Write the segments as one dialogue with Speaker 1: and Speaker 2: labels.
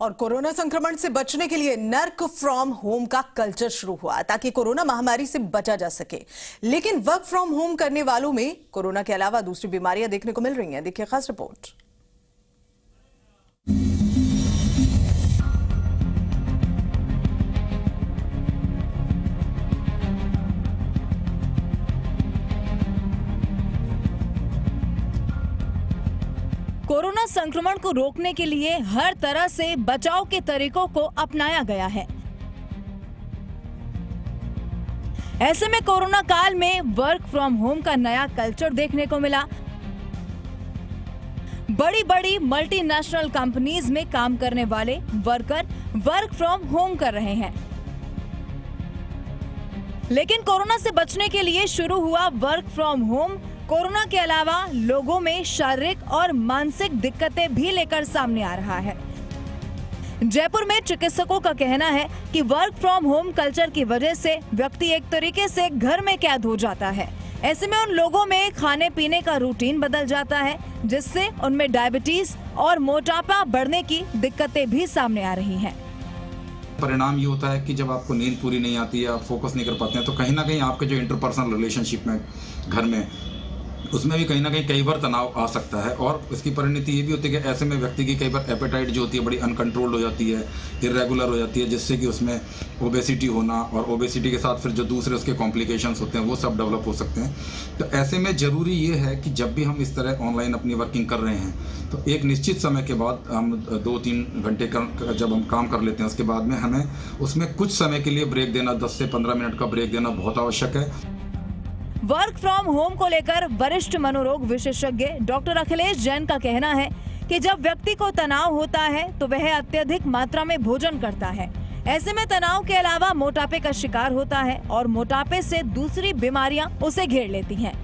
Speaker 1: और कोरोना संक्रमण से बचने के लिए वर्क फ्रॉम होम का कल्चर शुरू हुआ ताकि कोरोना महामारी से बचा जा सके। लेकिन वर्क फ्रॉम होम करने वालों में कोरोना के अलावा दूसरी बीमारियां देखने को मिल रही हैं। देखिए खास रिपोर्ट।
Speaker 2: कोरोना संक्रमण को रोकने के लिए हर तरह से बचाव के तरीकों को अपनाया गया है। ऐसे में कोरोना काल में वर्क फ्रॉम होम का नया कल्चर देखने को मिला। बड़ी बड़ी मल्टीनेशनल कंपनीज में काम करने वाले वर्कर वर्क फ्रॉम होम कर रहे हैं। लेकिन कोरोना से बचने के लिए शुरू हुआ वर्क फ्रॉम होम कोरोना के अलावा लोगों में शारीरिक और मानसिक दिक्कतें भी लेकर सामने आ रहा है। जयपुर में चिकित्सकों का कहना है कि वर्क फ्रॉम होम कल्चर की वजह से व्यक्ति एक तरीके से घर में कैद हो जाता है। ऐसे में उन लोगों में खाने पीने का रूटीन बदल जाता है, जिससे उनमें डायबिटीज और मोटापा बढ़ने की दिक्कतें भी सामने आ रही हैं।
Speaker 3: परिणाम ये होता है कि जब आपको नींद पूरी नहीं आती है, आप फोकस नहीं कर पाते हैं, तो कहीं ना कहीं आपके जो इंटरपर्सनल रिलेशनशिप में घर में उसमें भी कहीं ना कहीं कई बार तनाव आ सकता है। और इसकी परिणति ये भी होती है कि ऐसे में व्यक्ति की कई बार एपेटाइट जो होती है बड़ी अनकंट्रोल्ड हो जाती है, इरेगुलर हो जाती है, जिससे कि उसमें ओबेसिटी होना और ओबेसिटी के साथ फिर जो दूसरे उसके कॉम्प्लिकेशंस होते हैं वो सब डेवलप हो सकते हैं। तो ऐसे में ज़रूरी ये है कि जब भी हम इस तरह ऑनलाइन अपनी वर्किंग कर रहे हैं तो एक निश्चित समय के बाद हम 2-3 घंटे का जब हम काम कर लेते हैं, उसके बाद में हमें उसमें कुछ समय के लिए ब्रेक देना, 10 से 15 मिनट का ब्रेक देना बहुत आवश्यक है।
Speaker 2: वर्क फ्रॉम होम को लेकर वरिष्ठ मनोरोग विशेषज्ञ डॉक्टर अखिलेश जैन का कहना है कि जब व्यक्ति को तनाव होता है तो वह अत्यधिक मात्रा में भोजन करता है। ऐसे में तनाव के अलावा मोटापे का शिकार होता है और मोटापे से दूसरी बीमारियां उसे घेर लेती हैं।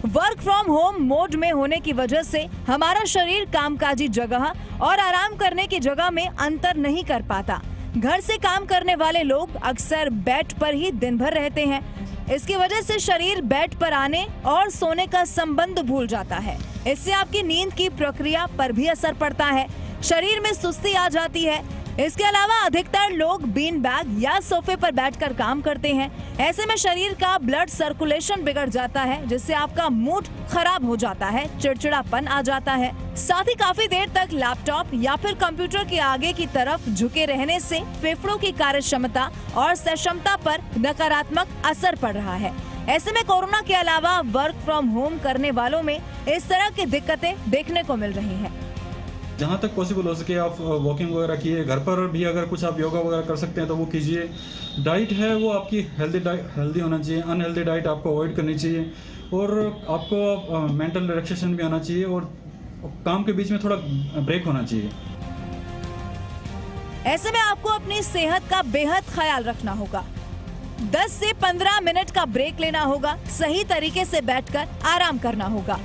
Speaker 2: वर्क फ्रॉम होम मोड में होने की वजह से हमारा शरीर कामकाजी जगह और आराम करने की जगह में अंतर नहीं कर पाता। घर से काम करने वाले लोग अक्सर बेड पर ही दिन भर रहते हैं। इसकी वजह से शरीर बेड पर आने और सोने का संबंध भूल जाता है। इससे आपकी नींद की प्रक्रिया पर भी असर पड़ता है, शरीर में सुस्ती आ जाती है। इसके अलावा अधिकतर लोग बीन बैग या सोफे पर बैठकर काम करते हैं। ऐसे में शरीर का ब्लड सर्कुलेशन बिगड़ जाता है, जिससे आपका मूड खराब हो जाता है, चिड़चिड़ापन आ जाता है। साथ ही काफी देर तक लैपटॉप या फिर कंप्यूटर के आगे की तरफ झुके रहने से फेफड़ों की कार्य क्षमता और सक्षमता पर नकारात्मक असर पड़ रहा है। ऐसे में कोरोना के अलावा वर्क फ्रॉम होम करने वालों में इस तरह की दिक्कतें देखने को मिल रही हैं।
Speaker 4: जहाँ तक पॉसिबल हो सके आप वॉकिंग वगैरह कीजिए, घर पर भी अगर कुछ आप योगा वगैरह कर सकते हैं तो वो कीजिए। डाइट है वो आपकी हेल्दी होना चाहिए, अनहेल्दी डाइट आपको अवॉइड करनी चाहिए और आपको मेंटल रिलैक्सेशन भी आना चाहिए और काम के बीच में थोड़ा ब्रेक होना चाहिए।
Speaker 2: ऐसे में आपको अपनी सेहत का बेहद ख्याल रखना होगा। 10 से 15 मिनट का ब्रेक लेना होगा, सही तरीके से बैठकर आराम करना होगा।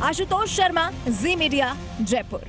Speaker 2: आशुतोष शर्मा, जी मीडिया, जयपुर।